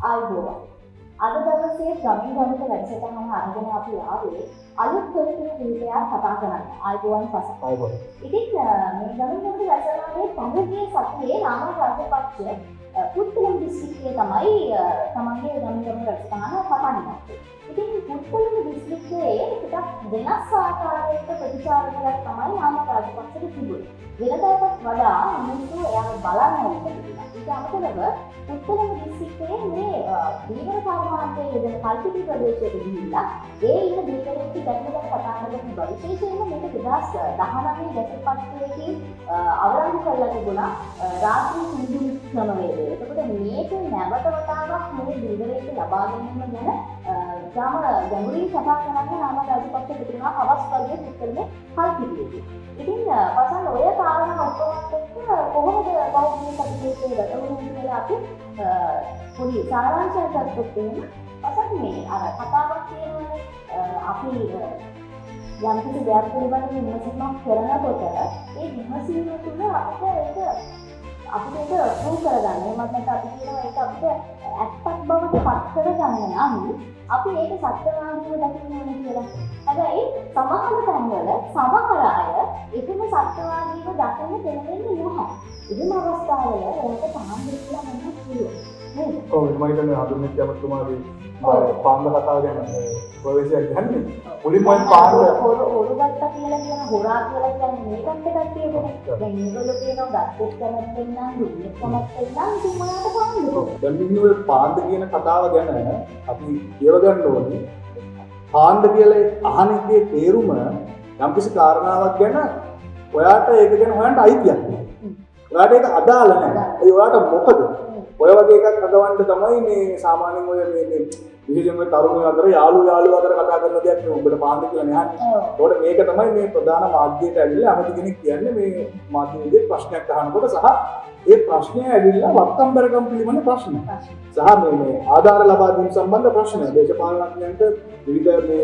ආයුබෝවන්. අද දවසේ ගමින් ගමට වැඩසටහන අරගෙන අපි ආවේ අලුත් තොරතුරු කිහිපයක් කතා කරන්න. ආයුබෝවන් පස. ආයුබෝවන්. ඉතින් මේ ගමින් ගමට වැඩසටහනේ පහුගිය සතියේ නාමල් රාජපක්ෂ පුත්තලම් දිස්ත්‍රික්කයේ තමයි තමන්ගේ ගමින් ගමට වැඩසටහන පටන් ගත්තේ. ඉතින් පුත්තලම් දිස්ත්‍රික්කයේ ටිකක් වෙනස් ආකාරයක ප්‍රතිචාර කරලා තමයි නාමල් රාජපක්ෂට තිබුණේ. වෙනදාටත් වඩා මිනිස්සු එයාව බලන්න ඕනේ. ඊට අමතරව පුත්තලම දිස්ත්‍රික්කයේ මේ දීවර කර්මාන්තයේ යෙදෙන කල්පිටි ප්‍රදේශයට ගිහිල්ලා ඒ ඉන්න දීවරෙක්ට දැකලා කතා කරලා තිබ්බා. විශේෂයෙන්ම මේක 2019 ගැසට්පත්‍රයේදී අවලංගු කරලා තිබුණා රාජ්‍ය සිංදුන් ක්‍රමවේදය. එතකොට මේක නැවත වතාවක් මේ දීවරයට ලබා ගැනීම ගැන ගැඹුරින් කතා කරන්න නාමල් රාජපක්ෂ පිටුනා හවස් වගේ පුත්තලමේ කල්පිටියේදී. ඉතින් පසන් ඔය කාරණා ඔක්කොමත් එක්ක කොහොමද බෞද්ධ සත්‍යයේ වැටුණු කියලා අපි පොඩි සාරාංශයක් ගත්තොත් එහෙම පසන් මේ අර කතාවක් කියනවානේ අපි යම් කිසි දෙයක් පිළිබඳව විමසීමක් කරනකොට ඒ විමසීම තුළ අපිට ප්‍රූව් කරගන්න. එහෙමත් නැත්නම් අපි කියනවා ඒක අපිට ඇත්තක් බවට පත් කරගන්න නම් අපි ඒක සත්‍යවාදීව දකින්න ඕනේ කියලා. හැබැයි සමහර තැන්වල සමහර අය ඒකම සත්‍යවාදීව දකින්න දෙන්නේ නැහැ. ඉතින් අවස්ථාවල ඒකට සාහෘද කියලා මම කියනවා. නේද? ඔව් මම හිතන්නේ හඳුන්වන්නේ අපතුමාගේ පාන්ද කතාව ගැන ප්‍රවේශයක් ගන්න. මුලින්ම පාන්ද හොරු ගත්තා කියලා කියන හොරා කියලා කියන්නේ මේකත් එකක් තියෙන්නේ. දැන් මේගොල්ලෝ කියනවා ගත්තොත් කැමති නම් දුන්නොත් කැමති නම් තුමාට පාන්ද. දැන් මේ පාන්ද කියන කතාව ගැන අපි කියව ගන්න ඕනේ. පාන්ද කියලා අහන එකේ තේරුම යම්කිසි කාරණාවක් ගැන ඔයාට ඒක ගැන හොයන්න අයිතියක් නෑ. ඔයාට ඒක අදාළ නෑ. ඒ ඔයාට මොකද? ඔය වගේ එකක් හදවන්න තමයි මේ සාමාන්‍යයෙන් ඔය මේ විශේෂයෙන්ම තරුණයෝ අතර යාළුවෝ අතර කතා කරන දෙයක් නේ උඹට පාන්ද කියලා නෑ. ඒකට මේක තමයි මේ ප්‍රධාන මාධ්‍යයට ඇවිල්ලා අමති කෙනෙක් කියන්නේ මේ මාධ්‍යයේ ප්‍රශ්නයක් අහනකොට සහ ඒ ප්‍රශ්නය ඇවිල්ලා වත්තම්බරකම් පිළිබඳ ප්‍රශ්න. සහ මේ ආධාර ලබා දීම සම්බන්ධ ප්‍රශ්න. දේශපාලනඥයන්ට විවිධ මේ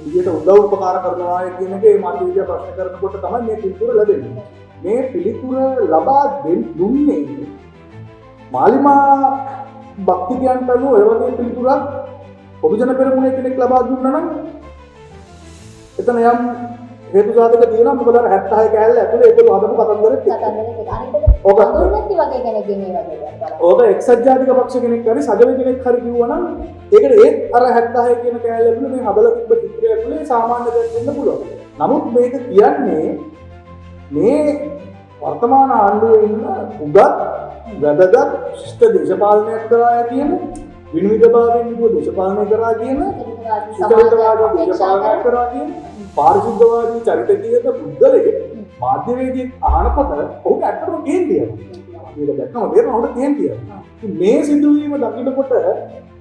විදියට උදව් උපකාර කරනවා කියන එක මේ මාධ්‍යවිද්‍යා ප්‍රශ්න කරනකොට තමයි මේ පිළිතුර ලැබෙන්නේ. මේ පිළිතුර ලබා දුන්නේ මාලිමා භක්තිකයන්ට අනුව ඒ වගේ පිළිතුරක් ඔබජන පෙරමුණේ කෙනෙක් ලබා දුන්නා නම් එතන යම් හේතු සාධක තියෙනවා. මොකද අර 76 කෑල්ල ඇතුලේ ඒකෝ හදපු කතන්දරෙත් ඒක අනිත් වගේ කෙනෙක්ගේ මේ වගේ දෙයක්. ඕක එක්සත් ජාතික පක්ෂ කෙනෙක් හරි සජන කෙනෙක් හරි කිව්වා නම් ඒකට ඒත් අර 76 කියන කෑල්ල ඇතුලේ මේ හදලා තිබ්බ චිත්‍රය ඇතුලේ සාමාන්‍ය දෙයක් වෙන්න පුළුවන්. නමුත් මේක කියන්නේ මේ වර්තමාන ආණ්ඩුවේ ඉන්න උගත් වැදගත් ශිෂ්ට දේශපාලනයක් කරා කියන විනිවිදභාවයෙන් යුතුව දේශපාලනය කරා කියන සුචරිතවාදී දේශපාලනයක් කරා කියන පාරිශුද්ධවාදී චරිතකීයක පුද්ගලයෙක් මාධ්‍යවේදී අහනකොට ඔහුට ඇත්තටම කේන්තියක්. මේක දැක්කම තේරෙනවා ඔහුට කේන්තියක්. මේ සිදුවීම දකිනකොට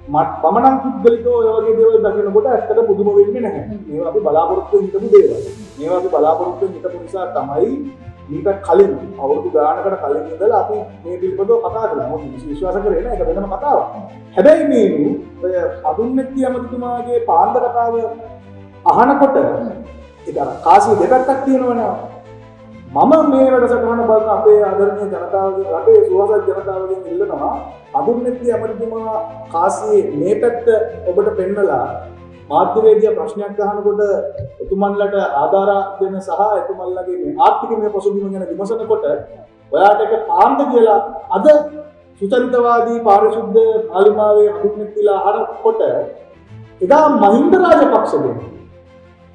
මමනම් පුද්ගලිකව ඔය වගේ දේවල් දකිනකොට ඇත්තට පුදුම වෙන්නේ නැහැ. මේවා අපි බලාපොරොත්තු වෙන්න හිටපු දේවල්. මේවා අපි බලාපොරොත්තු වෙන්න හිටපු නිසා තමයි ඊට කලින් අවුරුදු ගානකට කලින් ඉඳලා අපි මේ පිළිබඳව කතා කරලා මොකද විශ්වාස කරේ නෑ. ඒක වෙනම කතාවක්. හැබැයි මේ ඔය අදුන්නති අමතුමාගේ පාන්ද කතාව අහනකොට ඒක අර කාසිය දෙපැත්තක් තියෙනවනේ. මම මේ වැඩසටහන බලන අපේ ආදරණීය ජනතාවගේ රටේ සුවසත් ජනතාවගෙන් ඉල්ලනවා අදුන්නති අමතුමා කාසියේ මේ පැත්ත ඔබට පෙන්නලා මාධ්‍යවේදියා ප්‍රශ්නයක් අහනකොට එතුමන්ලට ආධාර දෙන සහ එතුමන්ලගේ මේ ආර්ථිකමය පසුබිම ගැන විමසනකොට ඔයාට ඒක පාන්ද කියලා අද සුචරිතවාදී පාරිශුද්ධ මාලිමාවේ හඳුන්වලා අහනකොට එදා මහින්ද රාජපක්ෂගේ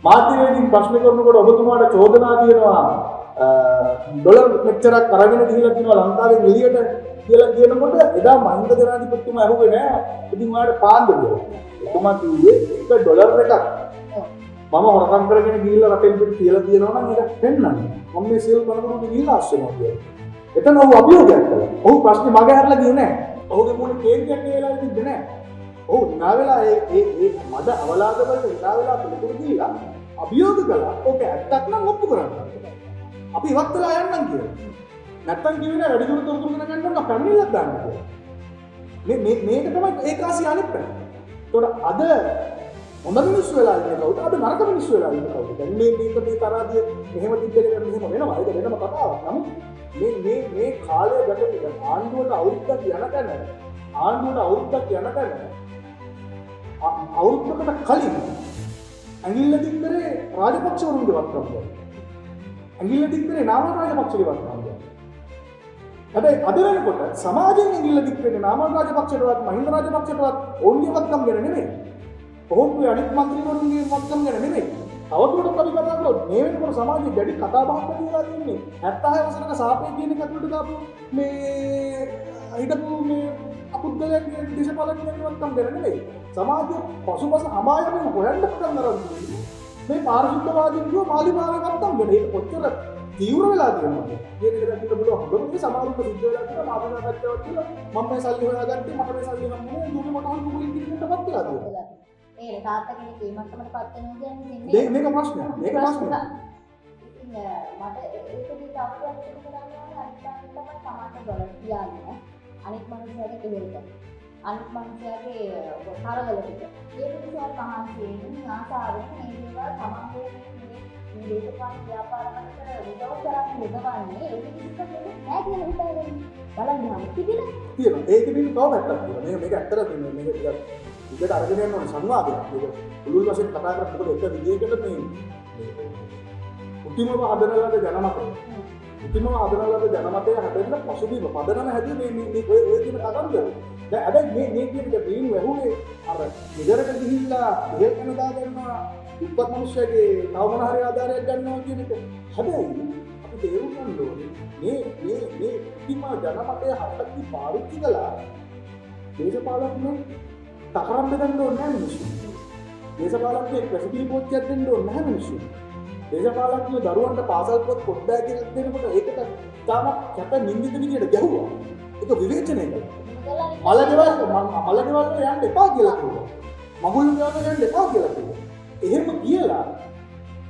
මාධ්‍යවේදීන් ප්‍රශ්න කරනකොට ඔබතුමාට චෝදනා තියෙනවා ඩොලර් මෙච්චරක් අරගෙන ගිහිල්ලා තියෙනවා ලංකාවේ එළියට කියලා කියනකොට එදා මහින්ද ජනාධිපතිතුමා අහුවේ නෑ ඉතින් ඔයාලට පාන්ද කියලා. එතුමා කිව්වේ එක ඩොලර් එකක් මම හොරකම් කරගෙන ගිහිල්ලා රටෙන් පිට කියලා තියෙනවා නම් ඒක පෙන්නන්නේ. මම මේ සියලු කනගුරු ගිහිල්ලා ආශ්‍රමයක් කියලා. එතන ඔහු අභියෝගයක් කළා. ඔහු ප්‍රශ්නේ මගේ හැරලා ගියේ නෑ. ඔහුගේ මොන කේන්තියක් ඒ වෙලාවේ තිබ්බේ නෑ. ඔහු ඉනා වෙලා ඒ මඩ අවලාද වලට ඉනා වෙලා පිළිතුරු දීලා අභියෝග කළා. ඕක ඇත්තක් නම් ඔප්පු කරන්න. අපි ඉවත් වෙලා යන්නම් කියලා. නැත්තම් කිව්වේ නෑ වැඩිදුර තොරතුරු ගන්න නම් පැමිණිල්ලක් දාන්න කියලා. මේක තමයි ඒකාසී අනිත් පැත්ත. ඒතකොට අද හොඳ මිනිස්සු වෙලා ඉන්නේ කවුද? අද නරක මිනිස්සු වෙලා ඉන්නේ කවුද? දැන් මේ තරහදී මෙහෙම තිබ්බේ මෙහෙම වෙනවා. ඒක වෙනම කතාවක්. නමුත් මේ කාලය ගත ආණ්ඩුවට අවුරුද්දක් යනකන් ආණ්ඩුවට අවුරුද්දක් යනකම් අවුරුද්දකට කලින් ඇඟිල්ල දික් කරේ රාජපක්ෂවරුන්ගේ වත්කම් වල. ඇඟිල්ල දික් කරේ නාමල් රාජපක්ෂගේ වත්කම් වල. හැබැයි අද වෙනකොට සමාජයෙන් ඇඟිල්ල දික් වෙන්නේ නාමල් රාජපක්ෂටවත් මහින්ද රාජපක්ෂටවත් ඔවුන්ගේ වත්කම් ගැන නෙමෙයි. ඔවුන්ගේ අනිත් මන්ත්‍රීවරුන්ගේ වත්කම් ගැන නෙමෙයි. තවදුරටත් අපි කතා කරලා මේ වෙනකොට සමාජයේ දැඩි කතා බහක් ඇතිවලා තියෙන්නේ 76 වසරක සාපේ කියන එක ඇතුළට දාපු මේ හිටපු මේ අපුද්ගලයන්ගේ දේශපාලනඥයන්ගේ වත්කම් ගැන නෙමෙයි. සමාජයේ පසුපස අමායමින් හොයන්න පටන් ගන්නවා. මේ පාරිශුද්ධවාදීන්ගේ මාලිමාවේ වත්කම් ගැන ඒක කොච්චර තීව්‍ර වෙලා තියෙනවද? කියන එක දැක්කට බලුවා හොඳම මේ සමාජෙක සිද්ධ වෙලා තියෙන මාතෘකා කච්චාවක් කියලා මම මේ සල්ලි හොයාගත්තේ මට මේ සල්ලි හම්බුනේ දුන්නේ මට හම්බු මුලින් කිරින්නටපත් වෙලා තියෙනවා. ඒ තාත්තා කෙනෙක් ඒ මට්ටමටපත් වෙනවා කියන්නේ මේක ප්‍රශ්නයක්. මේක ප්‍රශ්නයක්. ඉතින් මට ඒකදී තවදුරටත් කරනවා අනිත් තමයි සමාජ වල කියන්නේ අනිත් මිනිස්යාගේ කෙලෙක අනිත් මිනිස්යාගේ කරවල ටික ඒ මිනිස්යාට මහන්සියෙන් ආසාවෙන් මේ දේවල් සමාජයේ මේ දේශපාලන ව්‍යාපාර වලට උදව් කරන්නේ යොදවන්නේ ඒ මිනිස්සුන්ට නෑ කියලා හිතාගෙන බලන්න තිබිලා ඒක පිළිබඳව තව පැත්තක් තියෙනවා. මේක ඇත්තට මේක ටිකක් විදිහට අරගෙන යන්න ඕනේ සංවාදයක්. මේක පුළුල් වශයෙන් කතා කරලා මොකද එක විදිහකට මේ උතුම්ම හදනලද ජනමතය. උතුම්ම හදනලද ජනමතය හැදෙන්න පසුබිම පදනම හැදුවේ මේ ඔය කියන කතන්දර. දැන් හැබැයි මේ කියන බීන් වැහුවේ අර නිදරට ගිහිල්ලා ඉහළ කනදා ගන්නවා උපත් මිනිස්සුගේ තව මොන හරි ආධාරයක් ගන්නවා කියන එක. හැබැයි අපි තේරුම් ගන්න ඕනේ මේ උතුම්ම ජනමතය හදලා පාවිච්චි කළා දේශපාලනඥයෝ තකරම් බෙදන්න ඕනේ නැහැ මිනිස්සු. දේශපාලනඥයෙක් ප්‍රසිද්ධි පොච්චයක් දෙන්න ඕනේ නැහැ මිනිස්සු. දේශපාලනඥයෝ දරුවන්ට පාසල් පොත් පොඩ්ඩක් කියලා දෙනකොට ඒකට තාම කැප නින්දිත විදියට ගැහුවා. ඒක විවේචනය කළා. මලකෙවල් වල යන්න එපා කියලා කිව්වා. මගුල් ගෙවල් යන්න එපා කියලා කිව්වා. එහෙම කියලා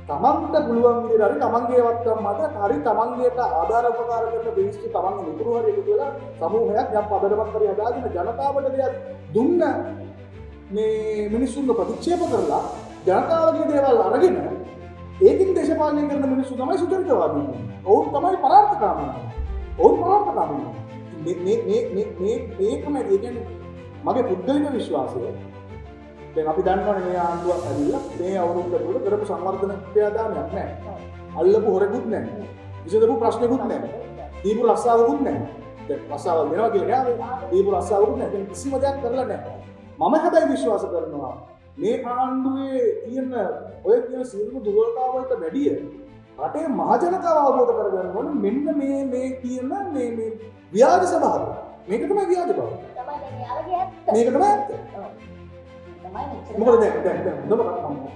තමන්ට පුළුවන් විදිහට හරි තමන්ගේ වත්කම් මත හරි තමන්ගේට ආධාර උපකාර කරන පිරිස්තු තමන්ගේ මිතුරු හරි එකතු වෙලා සමූහයක් යම් පදනමක් හරි හදාගෙන ජනතාවට දෙයක් දුන්න මේ මිනිස්සුන්ව ප්‍රතික්ෂේප කරලා ජනතාවගේ දේවල් අරගෙන ඒකින් දේශපාලනය කරන මිනිස්සු තමයි සුචරිතවාදීන්. ඔවුන් තමයි පරාර්ථකාමීන්. ඔවුන් පරාර්ථකාමීන්. මේකම ඒ කියන්නේ මගේ පුද්ගලික විශ්වාසය. දැන් අපි දන්නවනේ මේ ආණ්ඩුවක් ඇවිල්ලා මේ අවුරුද්ද තුළ කරපු සංවර්ධන ක්‍රියාදාමයක් නැහැ. අල්ලපු හොරෙකුත් නැහැ. විසඳපු ප්‍රශ්නෙකුත් නැහැ. දීපු රස්සාවකුත් නැහැ. දැන් රස්සාවල් දෙනවා කියලා නෑ. දීපු රස්සාවකුත් නැහැ. දැන් කිසිම දෙයක් කරලා නැහැ. මම හැබැයි විශ්වාස කරනවා මේ ආණ්ඩුවේ තියෙන ඔය කියන සියලුම දුර්වලතාවලට වැඩිය රටේ මහජනතාව අවබෝධ කරගන්න ඕනේ මෙන්න මේ කියන මේ ව්‍යාජ ස්වභාවය. මේක තමයි ව්‍යාජ බව. තමයි මේ යාලගේ ඇත්ත. මේක තමයි ඇත්ත. මොකද දැන් හොඳම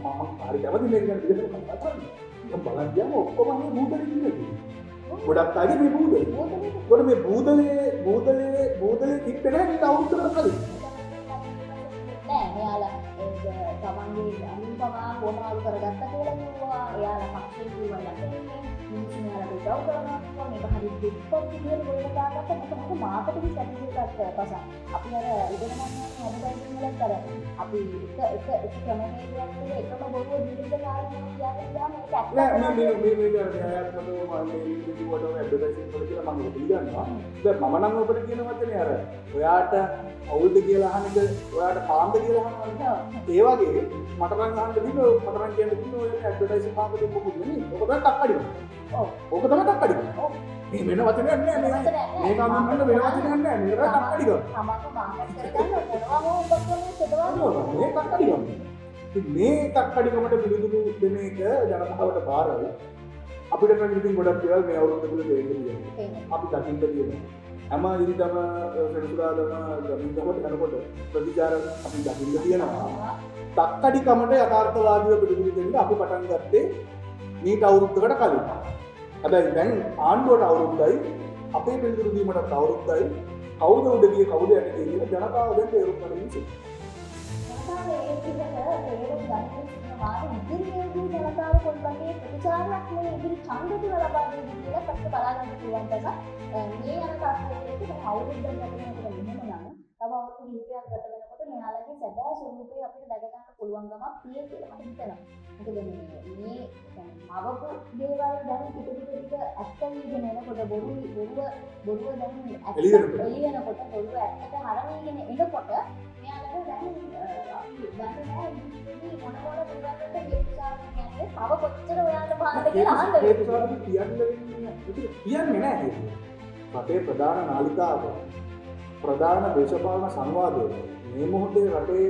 මම හරි කැමති මේක ගැන විදිහට කතා කරන්න. මම බලන් ගියාම ඔක්කොම මේ බූදලේ ඉන්නේ. ගොඩක් අය මේ බූදලේ. මොකද මේ බූදලේ කිප්පේ නැහැ අවුරුද්දකට කලින්. නෑ මෙයාලා තමන්ගේ අනුන් පවා කොමාරු කරගත්ත කියලා කිව්වා. එයාලා පක්ෂේ කිව්වා නැත්නම් මිනිස්සු මෙයාලා උදව් කරනවා කිව්වා. මේක හරි දුක්පත් විදියට ගොඩට දාගත්ත මොකද මාකටිං සැටිෆිකේට් පසා. අපි අර ඉගෙන ගන්න හැමදාම වලත් අර අපි එක ක්‍රමවේදයක් වල එකම බොරුව දීර්ඝ කාලයක් කියන්නේ ගාම ඒක ඇත්ත. නෑ මේ න්‍යායාත්මකව මම කිව්වට ඇඩ්වර්ටයිසින් වල කියලා මම පිළිගන්නවා. දැන් මම නම් ඔබට කියන වචනේ අර ඔයාට අවුල්ද කියලා අහන එක ඔයාට පාන්ද කියලා අහනවා. ඒ වගේ මට නම් අහන්න දෙන්න මට නම් කියන්න දෙන්න ඔය ඇඩ්වර්ටයිසින් පාන්දේ මොකද නෙමෙයි. ඔක තමයි ටක්කඩි. ඔව්. ඕක තමයි ටක්කඩි. ඔව්. මේ වෙන වචනයක් නෑ මේ. මේක අඳුන්වන්න වෙන වචනයක් නෑ. මේක ටක්කඩි ගන්න. තමන්ව මාකට් කරගන්න මොනවා හෝ උපකරණ සදවන්න. මේ ටක්කඩි ගන්න. ඉතින් මේ ටක්කඩිකමට පිළිතුරු දෙන එක ජනතාවට බාරයි. අපිට නම් ඉතින් ගොඩක් දේවල් මේ අවුරුද්ද තුල තේරෙන්නේ. අපි දකින්න තියෙනවා. හැම ඉරිදම සෙනසුරාදම ගමින්දකොට යනකොට ප්‍රතිචාර අපි දකින්න තියෙනවා. තක්කඩිකමට යථාර්ථවාදීව පිළිතුරු දෙන්න අපි පටන් ගත්තේ මීට අවුරුද්දකට කලින්. හැබැයි දැන් ආණ්ඩුවට අවුරුද්දයි අපේ පිළිතුරු දීමටත් අවුරුද්දයි කවුද උඩ ගියේ කවුද යන්නේ කියලා ජනතාව දැන් තේරුම් ගන්න ඉන්නේ. ජනතාව ඒ විදිහට තේරුම් ගන්න වාර ඉදිරියේදී ජනතාව කොල්පගේ ප්‍රතිචාරයක් මේ ඉදිරි ඡන්ද තුන ලබා දෙන්නේ කියලා අපිට බලා ගන්න පුළුවන් තමයි. මේ යන තාක්ෂණයේදී අවුරුද්දක් ගත වෙනකොට මෙහෙම නම් තව අවුරුදු 20ක් ගත වෙනකොට මෙයාලගේ සැබෑ ස්වරූපය අපිට දැක ගන්න පුළුවන්කමක් තියෙයි කියලා මම හිතනවා. මොකද මේ මවපු දේවල් දැන් ටික ඇත්ත වීගෙන එනකොට බොරුව දැන් එළි වෙනකොට බොරුව ඇත්තට හරවීගෙන එනකොට මෙයාලට දැන් මොන දේවල්වලට හේතුසාධක කියන්නේ තව කොච්චර ඔයාලට බාන්න කියලා අහන්න හේතුසාධක කියන්නේ නැහැ. රටේ ප්‍රධාන නාලිකාව ප්‍රධාන දේශපාලන සංවාදය මේ මොහොතේ රටේ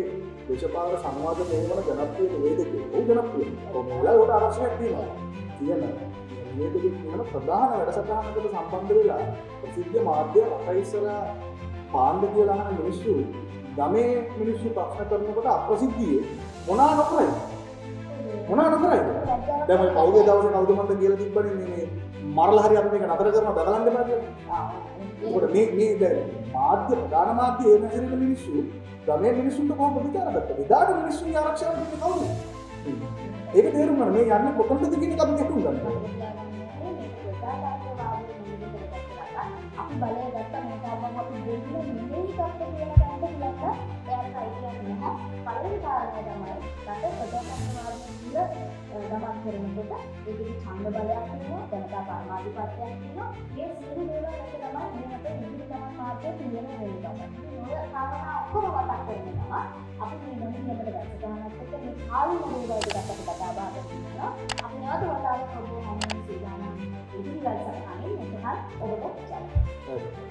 දේශපාලන සංවාද මෙහෙවන ජනප්‍රිය වේදිකේ ඔව් ජනප්‍රිය. කොහොමද උට ආරක්ෂණයක් තියෙනවා. කියන වේදිකේ කියන ප්‍රධාන වැඩසටහනකට සම්බන්ධ වෙලා ප්‍රසිද්ධ මාධ්‍ය රට ඉස්සරහා පාණ්ඩ කියලා අහන මිනිස්සු ගමේ මිනිස්සු ප්‍රශ්න කරනකොට අප්‍රසිද්ධියේ මොනවා නොකරයි. දැන් ඔය පෞගේ දවසේ කවුද මන්ද කියලා තිබ්බනේ මේ මරලා හරි අපි මේක නතර කරනවා දගලන්න බෑ කියලා. ඒකට මේ දැන් මාධ්‍ය ප්‍රධාන මාධ්‍ය ඒ නැසෙන මිනිස්සු ගමේ මිනිස්සුන්ට කොහොමද විචාර කරන්නේ? විදාට මිනිස්සුන්ගේ ආරක්ෂාව දෙන්නේ කවුද? ඒක තේරුම් ගන්න මේ යන්නේ කොතනද කියන එක අපි තේරුම් ගන්න. අපි බලය ගත්ත මොකක්ද අපි දෙන්නේ නෙමෙයි කප්ප කියලා ගන්න පුළුවන් එයාට අයිතියක් නැහැ. පළවෙනි කාරණය තමයි රට ප්‍රජාතන්ත්‍රවාදී තුල ගමන් කරනකොට ඒකේ ඡන්ද බලයක් තියෙනවා, ජනතා පරමාධිපත්‍යයක් තියෙනවා. මේ සියලු දේවල් එක තමයි මේකට ඉදිරි ගමන් මාර්ගයේ තියෙන වෙනකම. ඔය කාරණා ඔක්කොම මතක් කරගෙන අපි මේ ගමනකට වැටගන්නත් එක්ක මේ කාලීන දේවල් ටිකක් අපි කතා බහ කරනවා. අපි නැවත වතාවක් ඔබ හැමෝම සියදානම් ඉදිරි වැඩසටහනින් මෙතන ඔබට Right.